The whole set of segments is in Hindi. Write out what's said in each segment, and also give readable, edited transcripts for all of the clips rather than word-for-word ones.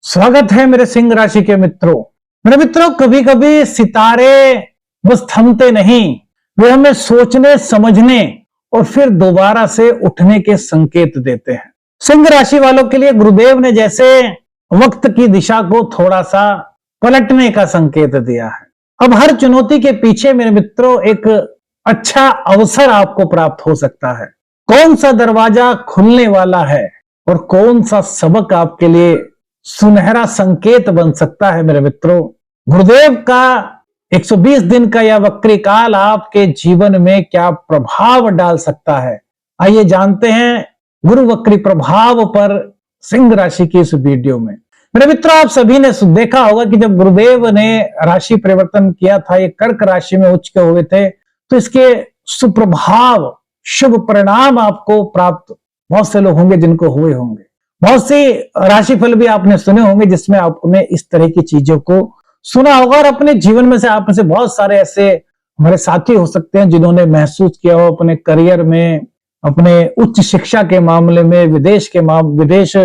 स्वागत है मेरे सिंह राशि के मित्रों। मेरे मित्रों, कभी कभी सितारे बस थमते नहीं, वे हमें सोचने समझने और फिर दोबारा से उठने के संकेत देते हैं। सिंह राशि वालों के लिए गुरुदेव ने जैसे वक्त की दिशा को थोड़ा सा पलटने का संकेत दिया है। अब हर चुनौती के पीछे मेरे मित्रों एक अच्छा अवसर आपको प्राप्त हो सकता है। कौन सा दरवाजा खुलने वाला है और कौन सा सबक आपके लिए सुनहरा संकेत बन सकता है। मेरे मित्रों, गुरुदेव का 120 दिन का यह वक्री काल आपके जीवन में क्या प्रभाव डाल सकता है, आइए जानते हैं गुरु वक्री प्रभाव पर सिंह राशि की इस वीडियो में। मेरे मित्रों, आप सभी ने देखा होगा कि जब गुरुदेव ने राशि परिवर्तन किया था, ये कर्क राशि में उच्च हुए थे, तो इसके सुप्रभाव शुभ परिणाम आपको प्राप्त बहुत से लोग होंगे जिनको हुए होंगे। बहुत सी राशिफल भी आपने सुने होंगे जिसमें आपने इस तरह की चीजों को सुना होगा और अपने जीवन में से आप में से बहुत सारे ऐसे हमारे साथी हो सकते हैं जिन्होंने महसूस किया हो अपने करियर में, अपने उच्च शिक्षा के मामले में, विदेश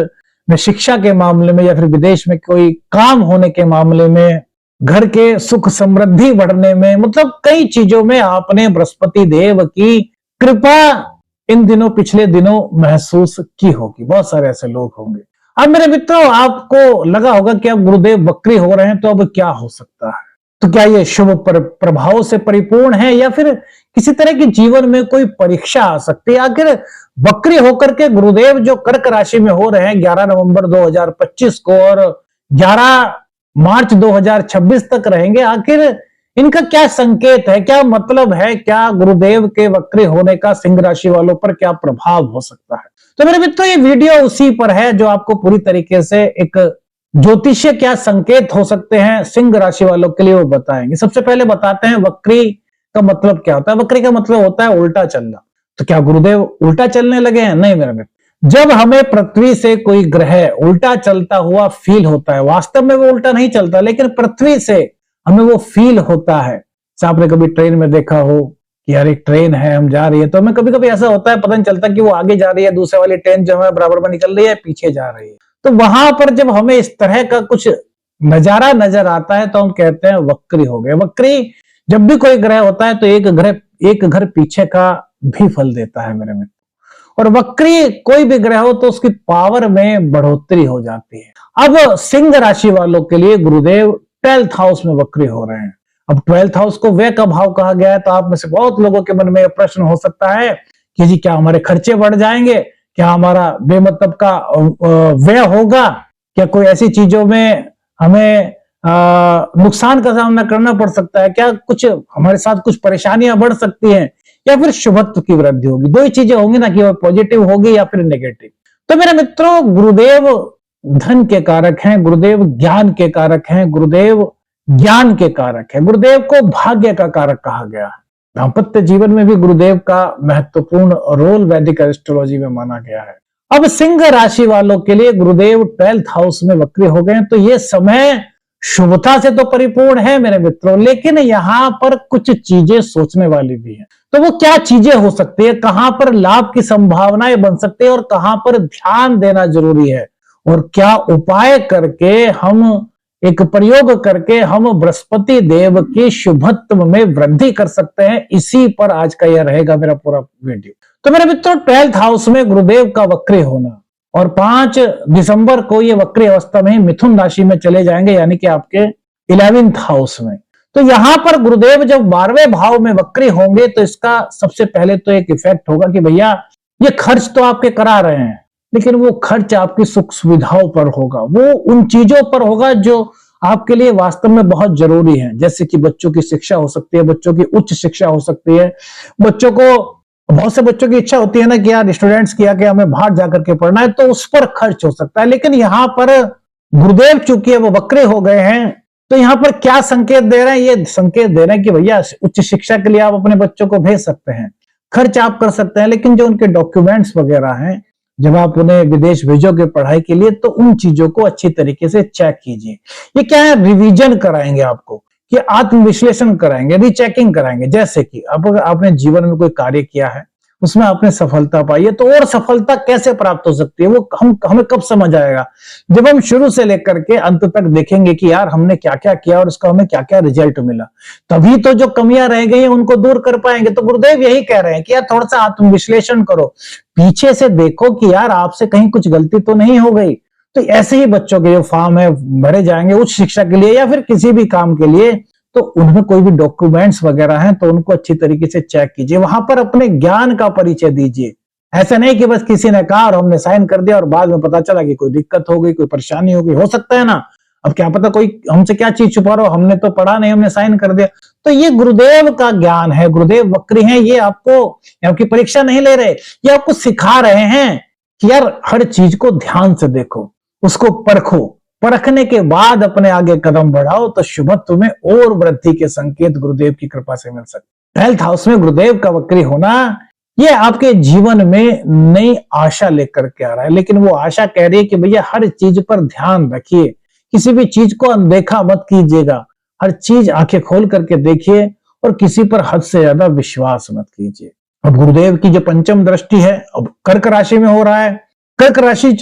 में शिक्षा के मामले में, या फिर विदेश में कोई काम होने के मामले में, घर के सुख समृद्धि बढ़ने में, मतलब कई चीजों में आपने बृहस्पति देव की कृपा इन दिनों पिछले दिनों महसूस की होगी। बहुत सारे ऐसे लोग होंगे। अब मेरे मित्रों, आपको लगा होगा कि अब गुरुदेव वक्री हो रहे हैं तो अब क्या हो सकता है, तो क्या ये शुभ प्रभाव से परिपूर्ण है या फिर किसी तरह की जीवन में कोई परीक्षा आ सकती है। आखिर वक्री होकर के गुरुदेव जो कर्क राशि में हो रहे हैं 11 नवंबर 2025 को और 11 मार्च 2026 तक रहेंगे, आखिर इनका क्या संकेत है, क्या मतलब है, क्या गुरुदेव के वक्री होने का सिंह राशि वालों पर क्या प्रभाव हो सकता है। तो मेरे मित्रों, ये वीडियो उसी पर है जो आपको पूरी तरीके से एक ज्योतिषीय क्या संकेत हो सकते हैं सिंह राशि वालों के लिए वो बताएंगे। सबसे पहले बताते हैं वक्री का मतलब क्या होता है। वक्री का मतलब होता है उल्टा चलना। तो क्या गुरुदेव उल्टा चलने लगे हैं? नहीं मेरे मित्र, जब हमें पृथ्वी से कोई ग्रह उल्टा चलता हुआ फील होता है, वास्तव में वो उल्टा नहीं चलता, लेकिन पृथ्वी से हमें वो फील होता है। आपने कभी ट्रेन में देखा हो कि यार एक ट्रेन है, हम जा रही है, तो हमें कभी कभी ऐसा होता है, पता नहीं चलता कि वो आगे जा रही है, दूसरे वाली ट्रेन जो है बराबर में निकल रही है, पीछे जा रही है। तो वहां पर जब हमें इस तरह का कुछ नजारा नजर आता है तो हम कहते हैं वक्री हो गए। वक्री जब भी कोई ग्रह होता है तो एक घर पीछे का भी फल देता है मेरे मित्र। और वक्री कोई भी ग्रह हो तो उसकी पावर में बढ़ोतरी हो जाती है। अब सिंह राशि वालों के लिए गुरुदेव 12th हाउस में वक्री हो रहे हैं। अब 12th हाउस को व्यय का भाव कहा गया है, तो आप में से बहुत लोगों के मन में यह प्रश्न हो सकता है कि जी क्या हमारे खर्चे बढ़ जाएंगे, क्या हमारा बेमतलब का व्यय होगा, क्या कोई ऐसी चीजों में हमें नुकसान का सामना करना पड़ सकता है, क्या कुछ हमारे साथ कुछ परेशानियां बढ़ सकती हैं, या फिर शुभत्व की वृद्धि होगी। दो ही चीजें होंगी ना, कि वो पॉजिटिव होगी या फिर नेगेटिव। तो मेरे मित्रों, गुरुदेव धन के कारक हैं, गुरुदेव ज्ञान के कारक हैं, गुरुदेव ज्ञान के कारक है, गुरुदेव को भाग्य का कारक कहा गया है। दाम्पत्य जीवन में भी गुरुदेव का महत्वपूर्ण रोल वैदिक एस्ट्रोलॉजी में माना गया है। अब सिंह राशि वालों के लिए गुरुदेव 12th हाउस में वक्री हो गए, तो ये समय शुभता से तो परिपूर्ण है मेरे मित्रों, लेकिन यहां पर कुछ चीजें सोचने वाली भी है। तो वो क्या चीजें हो सकती है, कहां पर लाभ की संभावनाएं बन सकती है और कहां पर ध्यान देना जरूरी है, और क्या उपाय करके हम एक प्रयोग करके हम बृहस्पति देव के शुभत्व में वृद्धि कर सकते हैं, इसी पर आज का यह रहेगा मेरा पूरा वीडियो। तो मेरे मित्रों, 12th हाउस में गुरुदेव का वक्री होना और 5 दिसंबर को ये वक्री अवस्था में मिथुन राशि में चले जाएंगे, यानी कि आपके 11th हाउस में। तो यहां पर गुरुदेव जब 12वें भाव में वक्री होंगे तो इसका सबसे पहले तो एक इफेक्ट होगा कि भैया ये खर्च तो आपके करा रहे हैं, लेकिन वो खर्च आपकी सुख सुविधाओं पर होगा, वो उन चीजों पर होगा जो आपके लिए वास्तव में बहुत जरूरी है। जैसे कि बच्चों की शिक्षा हो सकती है, बच्चों की उच्च शिक्षा हो सकती है, बच्चों को बहुत से बच्चों की इच्छा होती है ना कि यार स्टूडेंट्स किया कि हमें बाहर जाकर के पढ़ना है, तो उस पर खर्च हो सकता है। लेकिन यहाँ पर गुरुदेव चूंकि वो वक्री हो गए हैं, तो यहाँ पर क्या संकेत दे रहे हैं, ये संकेत दे रहे हैं कि भैया उच्च शिक्षा के लिए आप अपने बच्चों को भेज सकते हैं, खर्च आप कर सकते हैं, लेकिन जो उनके डॉक्यूमेंट्स वगैरह हैं, जब आप उन्हें विदेश भेजोगे पढ़ाई के लिए, तो उन चीजों को अच्छी तरीके से चेक कीजिए। ये क्या है, रिवीजन कराएंगे आपको, कि आत्मविश्लेषण कराएंगे, रीचेकिंग कराएंगे। जैसे कि अब आपने जीवन में कोई कार्य किया है उसमें आपने सफलता पाई है, तो और सफलता कैसे प्राप्त हो सकती है वो हमें कब समझ आएगा? जब हम शुरू से लेकर के अंत तक देखेंगे कि यार हमने क्या क्या किया और उसका हमें क्या क्या रिजल्ट मिला, तभी तो जो कमियां रह गई हैं उनको दूर कर पाएंगे। तो गुरुदेव यही कह रहे हैं कि यार थोड़ा सा आत्मविश्लेषण करो, पीछे से देखो कि यार आपसे कहीं कुछ गलती तो नहीं हो गई। तो ऐसे ही बच्चों के जो फॉर्म है भरे जाएंगे उच्च शिक्षा के लिए या फिर किसी भी काम के लिए, तो उनमें कोई भी डॉक्यूमेंट्स वगैरह हैं तो उनको अच्छी तरीके से चेक कीजिए, वहां पर अपने ज्ञान का परिचय दीजिए। ऐसा नहीं कि बस किसी ने कहा और हमने साइन कर दिया और बाद में पता चला कि कोई दिक्कत हो गई, कोई परेशानी हो गई, हो सकता है ना। अब क्या पता कोई हमसे क्या चीज छुपा रहा हो, हमने तो पढ़ा नहीं, हमने साइन कर दिया। तो ये गुरुदेव का ज्ञान है, गुरुदेव वक्री हैं, ये आपकी परीक्षा नहीं ले रहे, ये आपको सिखा रहे हैं कि यार हर चीज को ध्यान से देखो, उसको परखो, परखने के बाद अपने आगे कदम बढ़ाओ तो शुभत्व में और वृद्धि के संकेत गुरुदेव की कृपा से मिल सकते। हेल्थ हाउस में गुरुदेव का वक्री होना ये आपके जीवन में नई आशा लेकर के आ रहा है, लेकिन वो आशा कह रही है कि भैया हर चीज पर ध्यान रखिए, किसी भी चीज को अनदेखा मत कीजिएगा, हर चीज आंखें खोल करके देखिए और किसी पर हद से ज्यादा विश्वास मत कीजिए। अब गुरुदेव की जो पंचम दृष्टि है अब कर्क राशि में हो रहा है। कर्क राशि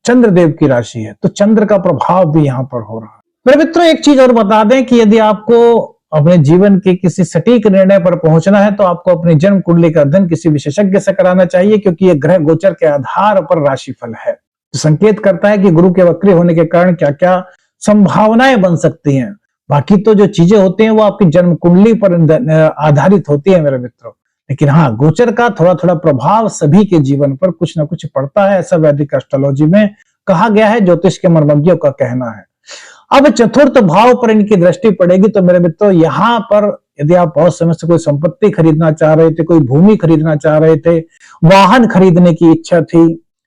चंद्रदेव की राशि है, तो चंद्र का प्रभाव भी यहां पर हो रहा है। मेरे मित्रों एक चीज और बता दें कि यदि आपको अपने जीवन के किसी सटीक निर्णय पर पहुंचना है तो आपको अपनी जन्म कुंडली का अध्ययन किसी विशेषज्ञ से कराना चाहिए, क्योंकि यह ग्रह गोचर के आधार पर राशिफल है, तो संकेत करता है कि गुरु के वक्री होने के कारण क्या क्या संभावनाएं बन सकती हैं। बाकी तो जो चीजें होती हैं वो आपकी जन्म कुंडली पर आधारित होती है मेरे मित्रों, लेकिन हाँ गोचर का थोड़ा थोड़ा प्रभाव सभी के जीवन पर कुछ ना कुछ पड़ता है, ऐसा वैदिक एस्ट्रोलॉजी में कहा गया है, ज्योतिष के मर्मज्ञों का कहना है। अब चतुर्थ भाव पर इनकी दृष्टि पड़ेगी तो मेरे मित्रों यहां पर यदि आप बहुत समय से कोई संपत्ति खरीदना चाह रहे थे, कोई भूमि खरीदना चाह रहे थे, वाहन खरीदने की इच्छा थी,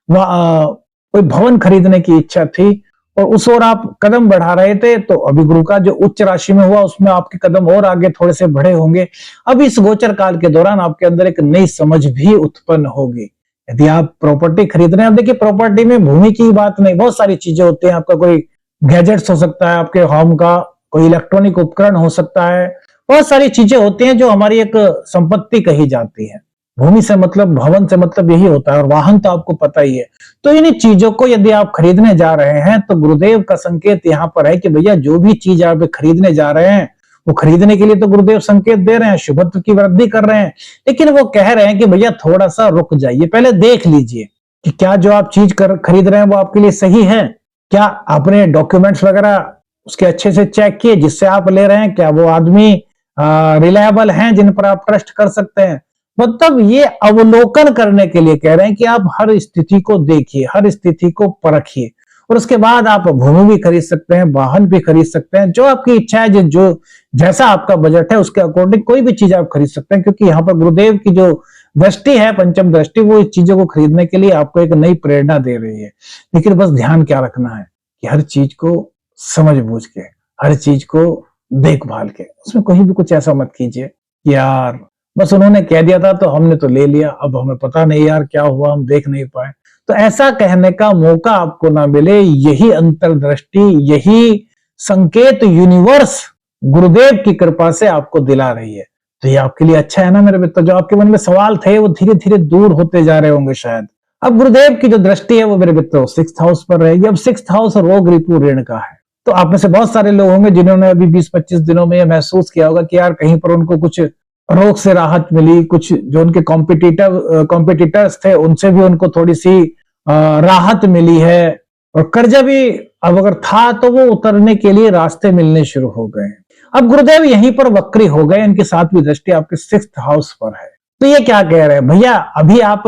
कोई भवन खरीदने की इच्छा थी और उस ओर आप कदम बढ़ा रहे थे, तो अभी गुरु का जो उच्च राशि में हुआ उसमें आपके कदम और आगे थोड़े से बढ़े होंगे। अब इस गोचर काल के दौरान आपके अंदर एक नई समझ भी उत्पन्न होगी। यदि आप प्रॉपर्टी खरीद रहे हैं, देखिए प्रॉपर्टी में भूमि की बात नहीं, बहुत सारी चीजें होती हैं, आपका कोई गैजेट्स हो सकता है, आपके होम का कोई इलेक्ट्रॉनिक उपकरण हो सकता है, बहुत सारी चीजें होती हैं जो हमारी एक संपत्ति कही जाती है। भूमि से मतलब भवन से मतलब यही होता है, और वाहन तो आपको पता ही है। तो इन चीजों को यदि आप खरीदने जा रहे हैं तो गुरुदेव का संकेत यहाँ पर है कि भैया जो भी चीज आप खरीदने जा रहे हैं वो खरीदने के लिए तो गुरुदेव संकेत दे रहे हैं, शुभत्व की वृद्धि कर रहे हैं, लेकिन वो कह रहे हैं कि भैया थोड़ा सा रुक जाइए, पहले देख लीजिए कि क्या जो आप चीज खरीद रहे हैं वो आपके लिए सही है, क्या आपने डॉक्यूमेंट्स वगैरह उसके अच्छे से चेक किए जिससे आप ले रहे हैं, क्या वो आदमी रिलायबल हैं जिन पर आप ट्रस्ट कर सकते हैं। मतलब ये अवलोकन करने के लिए कह रहे हैं कि आप हर स्थिति को देखिए, हर स्थिति को परखिए और उसके बाद आप भूमि भी खरीद सकते हैं, वाहन भी खरीद सकते हैं, जो आपकी इच्छा है, जो जैसा आपका बजट है उसके अकॉर्डिंग कोई भी चीज आप खरीद सकते हैं, क्योंकि यहाँ पर गुरुदेव की जो दृष्टि है पंचम दृष्टि वो इस चीजों को खरीदने के लिए आपको एक नई प्रेरणा दे रही है। लेकिन बस ध्यान क्या रखना है कि हर चीज को समझ बूझ के, हर चीज को देखभाल के, उसमें कहीं भी कुछ ऐसा मत कीजिए कि यार बस उन्होंने कह दिया था तो हमने तो ले लिया, अब हमें पता नहीं यार क्या हुआ, हम देख नहीं पाए। तो ऐसा कहने का मौका आपको ना मिले, यही अंतर्दृष्टि, यही संकेत यूनिवर्स गुरुदेव की कृपा से आपको दिला रही है। तो ये आपके लिए अच्छा है ना मेरे मित्र। जो आपके मन में सवाल थे वो धीरे धीरे दूर होते जा रहे होंगे शायद। अब गुरुदेव की जो दृष्टि है वो मेरे मित्रों 6th हाउस पर रहेगी। अब 6th हाउस रोग रिपु ऋण का है, तो आप में से बहुत सारे लोग होंगे जिन्होंने अभी 20-25 दिनों में यह महसूस किया होगा कि यार कहीं पर उनको कुछ रोग से राहत मिली, कुछ जो उनके कॉम्पिटिटर्स थे उनसे भी उनको थोड़ी सी राहत मिली है, और कर्जा भी अब अगर था तो वो उतरने के लिए रास्ते मिलने शुरू हो गए। अब गुरुदेव यहीं पर वक्री हो गए, इनकी 7वीं दृष्टि आपके 6th हाउस पर है। तो ये क्या कह रहे हैं भैया, अभी आप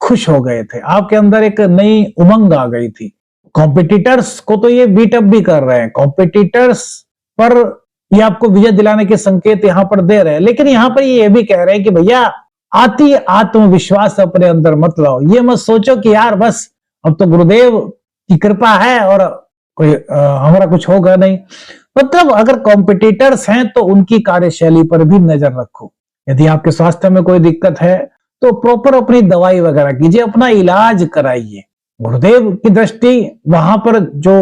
खुश हो गए थे, आपके अंदर एक नई उमंग आ गई थी, कॉम्पिटिटर्स को तो ये बीट अप भी कर रहे हैं, कॉम्पिटिटर्स पर ये आपको विजय दिलाने के संकेत यहां पर दे रहे हैं, लेकिन यहां पर ये भी कह रहे हैं कि भैया आती आत्मविश्वास अपने अंदर मत लाओ, ये मत सोचो कि यार बस अब तो गुरुदेव की कृपा है और कोई हमारा कुछ होगा नहीं। मतलब अगर कॉम्पिटिटर्स हैं तो उनकी कार्यशैली पर भी नजर रखो। यदि आपके स्वास्थ्य में कोई दिक्कत है तो प्रॉपर अपनी दवाई वगैरह कीजिए, अपना इलाज कराइए। गुरुदेव की दृष्टि वहां पर जो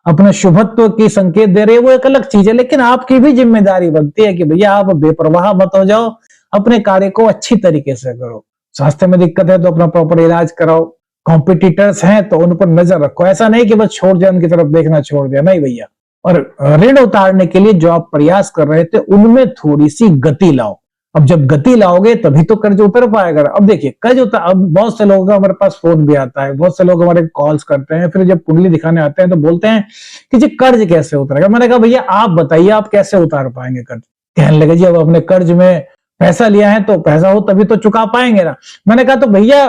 अपने शुभत्व की संकेत दे रहे हैं वो एक अलग चीज है, लेकिन आपकी भी जिम्मेदारी बनती है कि भैया आप बेपरवाह मत हो जाओ, अपने कार्य को अच्छी तरीके से करो। स्वास्थ्य में दिक्कत है तो अपना प्रॉपर इलाज कराओ, कॉम्पिटिटर्स हैं तो उन पर नजर रखो, ऐसा नहीं कि बस छोड़ दिया, उनकी तरफ देखना छोड़ दिया, नहीं भैया। और ऋण उतारने के लिए जो आप प्रयास कर रहे थे उनमें थोड़ी सी गति लाओ। अब जब गति लाओगे तभी तो कर्ज उतर पाएगा। अब देखिए कर्ज उतर, अब बहुत से लोगों का हमारे पास फोन भी आता है, बहुत से लोग हमारे कॉल्स करते हैं, फिर जब कुंडली दिखाने आते हैं तो बोलते हैं कि जी कर्ज कैसे उतरेगा। मैंने कहा भैया आप बताइए आप कैसे उतार पाएंगे कर्ज। कहने लगे जी अब अपने कर्ज में पैसा लिया है तो पैसा हो तभी तो चुका पाएंगे ना। मैंने कहा तो भैया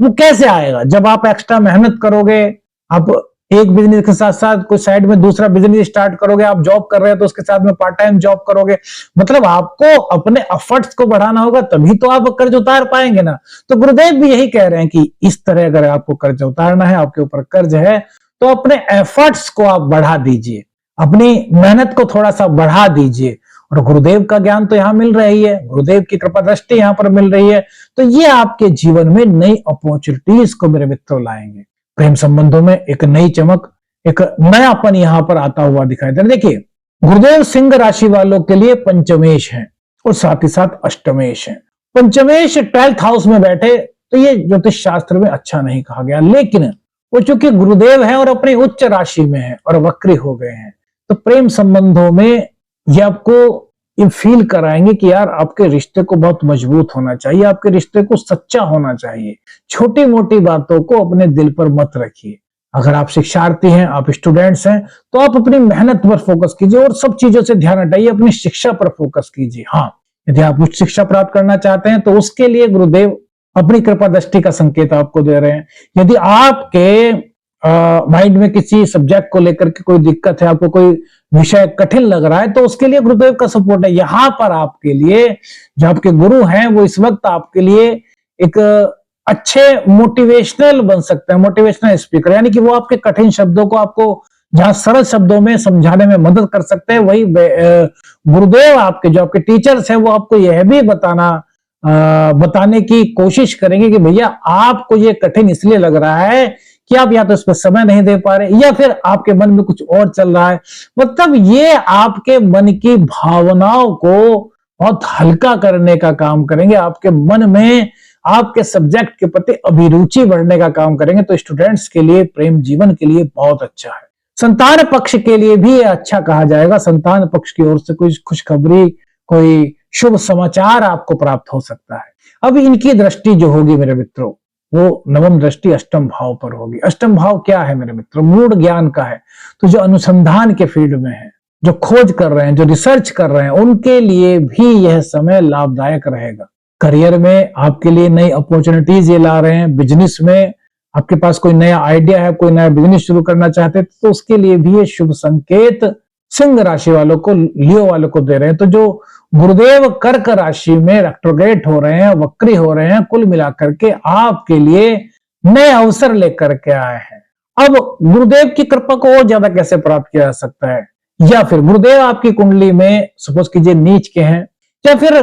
वो कैसे आएगा, जब आप एक्स्ट्रा मेहनत करोगे, आप एक बिजनेस के साथ साथ कोई साइड में दूसरा बिजनेस स्टार्ट करोगे, आप जॉब कर रहे हैं तो उसके साथ में पार्ट टाइम जॉब करोगे, मतलब आपको अपने एफर्ट्स को बढ़ाना होगा तभी तो आप कर्ज उतार पाएंगे ना। तो गुरुदेव भी यही कह रहे हैं कि इस तरह अगर आपको कर्ज उतारना है, आपके ऊपर कर्ज है तो अपने एफर्ट्स को आप बढ़ा दीजिए, अपनी मेहनत को थोड़ा सा बढ़ा दीजिए। और गुरुदेव का ज्ञान तो यहां मिल रही है, गुरुदेव की कृपा दृष्टि यहां पर मिल रही है, तो ये आपके जीवन में नई अपॉर्चुनिटीज को मेरे मित्रों लाएंगे। प्रेम संबंधों में एक नई चमक, एक नयापन यहां पर आता हुआ दिखाई दे रहा है। देखिए गुरुदेव सिंह राशि वालों के लिए पंचमेश है और साथ ही साथ अष्टमेश है। पंचमेश 12th हाउस में बैठे तो ये ज्योतिष शास्त्र में अच्छा नहीं कहा गया, लेकिन वो चूंकि गुरुदेव है और अपनी उच्च राशि में है और वक्री हो गए हैं, तो प्रेम संबंधों में ये आपको ये फील कराएंगे कि यार आपके रिश्ते को बहुत मजबूत होना चाहिए, आपके रिश्ते को सच्चा होना चाहिए। छोटी मोटी बातों को अपने दिल पर मत रखिए। अगर आप शिक्षार्थी हैं, आप स्टूडेंट्स हैं, तो आप अपनी मेहनत पर फोकस कीजिए और सब चीजों से ध्यान हटाइए, अपनी शिक्षा पर फोकस कीजिए। हाँ, यदि आप उच्च शिक्षा प्राप्त करना चाहते हैं तो उसके लिए गुरुदेव अपनी कृपा दृष्टि का संकेत आपको दे रहे हैं। यदि आपके माइंड में किसी सब्जेक्ट को लेकर के कोई दिक्कत है, आपको कोई विषय कठिन लग रहा है, तो उसके लिए गुरुदेव का सपोर्ट है। यहां पर आपके लिए जो आपके गुरु हैं वो इस वक्त आपके लिए एक अच्छे मोटिवेशनल बन सकते हैं, मोटिवेशनल स्पीकर, यानी कि वो आपके कठिन शब्दों को आपको जहां सरल शब्दों में समझाने में मदद कर सकते हैं, वही गुरुदेव आपके जो आपके टीचर्स हैं वो आपको यह भी बताने की कोशिश करेंगे कि भैया आपको ये कठिन इसलिए लग रहा है कि आप या तो इस पर समय नहीं दे पा रहे या फिर आपके मन में कुछ और चल रहा है। मतलब ये आपके मन की भावनाओं को बहुत हल्का करने का काम करेंगे, आपके मन में आपके सब्जेक्ट के प्रति अभिरुचि बढ़ने का काम करेंगे। तो स्टूडेंट्स के लिए, प्रेम जीवन के लिए बहुत अच्छा है। संतान पक्ष के लिए भी अच्छा कहा जाएगा। संतान पक्ष की ओर से कोई खुशखबरी, कोई शुभ समाचार आपको प्राप्त हो सकता है। अब इनकी दृष्टि जो होगी मेरे मित्रों, वो नवम दृष्टि अष्टम भाव पर होगी। अष्टम भाव क्या है मेरे मित्रों? मूड ज्ञान का है। तो जो अनुसंधान के फील्ड में है, जो खोज कर रहे हैं, जो रिसर्च कर रहे हैं, उनके लिए भी यह समय लाभदायक रहेगा। करियर में आपके लिए नई अपॉर्चुनिटीज ये ला रहे हैं। बिजनेस में आपके पास कोई नया आइडिया है, कोई नया बिजनेस शुरू करना चाहते हैं, तो उसके लिए भी ये शुभ संकेत सिंह राशि वालों को, लियो वालों को दे रहे हैं। तो जो गुरुदेव कर्क राशि में रेट्रोग्रेड हो रहे हैं, वक्री हो रहे हैं, कुल मिलाकर के आपके लिए नए अवसर लेकर के आए हैं। अब गुरुदेव की कृपा को और ज्यादा कैसे प्राप्त किया जा सकता है? या फिर गुरुदेव आपकी कुंडली में सपोज कीजिए नीच के हैं या फिर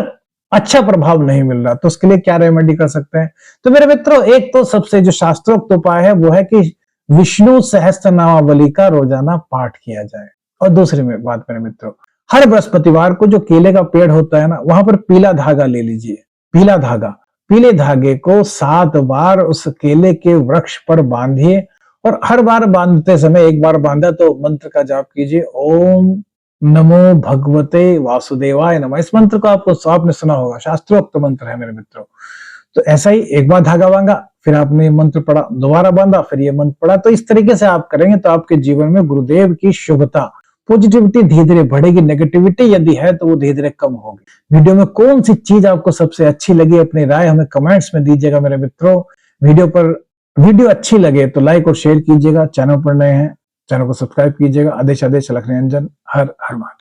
अच्छा प्रभाव नहीं मिल रहा, तो उसके लिए क्या रेमेडी कर सकते हैं? तो मेरे मित्रों, एक तो सबसे जो शास्त्रोक्त उपाय है वो है कि विष्णु सहस्त्रनामावली का रोजाना पाठ किया जाए। और दूसरी में बात मेरे मित्रों, हर बृहस्पतिवार को जो केले का पेड़ होता है ना, वहां पर पीला धागा ले लीजिए। पीला धागा, पीले धागे को 7 बार उस केले के वृक्ष पर बांधिए और हर बार बांधते समय, एक बार बांधा तो मंत्र का जाप कीजिए, ओम नमो भगवते वासुदेवाय नमः। इस मंत्र को आपने सुना होगा, शास्त्रोक्त मंत्र है मेरे मित्रों। तो ऐसा ही एक बार धागा बांधा, फिर आपने मंत्र पढ़ा, दोबारा बांधा, फिर ये मंत्र पढ़ा। तो इस तरीके से आप करेंगे तो आपके जीवन में गुरुदेव की शुभता, पॉजिटिविटी धीरे धीरे बढ़ेगी। नेगेटिविटी यदि है तो वो धीरे धीरे कम होगी। वीडियो में कौन सी चीज आपको सबसे अच्छी लगी, अपनी राय हमें कमेंट्स में दीजिएगा मेरे मित्रों। वीडियो अच्छी लगे तो लाइक और शेयर कीजिएगा। चैनल पर नए हैं, चैनल को सब्सक्राइब कीजिएगा। आदेश लखन निरंजन। हर हर महादेव।